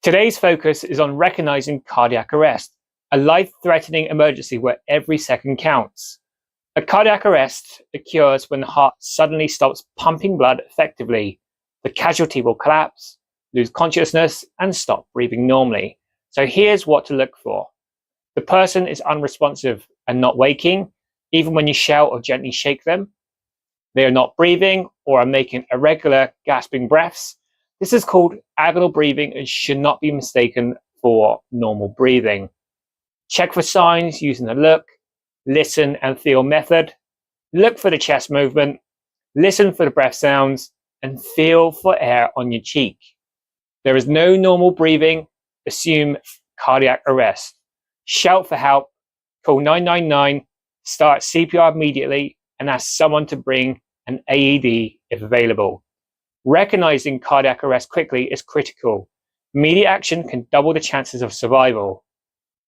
Today's focus is on recognizing cardiac arrest, a life-threatening emergency where every second counts. A cardiac arrest occurs when the heart suddenly stops pumping blood effectively. The casualty will collapse, lose consciousness, and stop breathing normally. So here's what to look for. The person is unresponsive and not waking, even when you shout or gently shake them. They are not breathing or are making irregular gasping breaths. This is called agonal breathing and should not be mistaken for normal breathing. Check for signs using the look, listen and feel method. Look for the chest movement, listen for the breath sounds, and feel for air on your cheek. There is no normal breathing. Assume cardiac arrest. Shout for help, call 999, start CPR immediately, and ask someone to bring an AED if available. Recognizing cardiac arrest quickly is critical. Immediate action can double the chances of survival.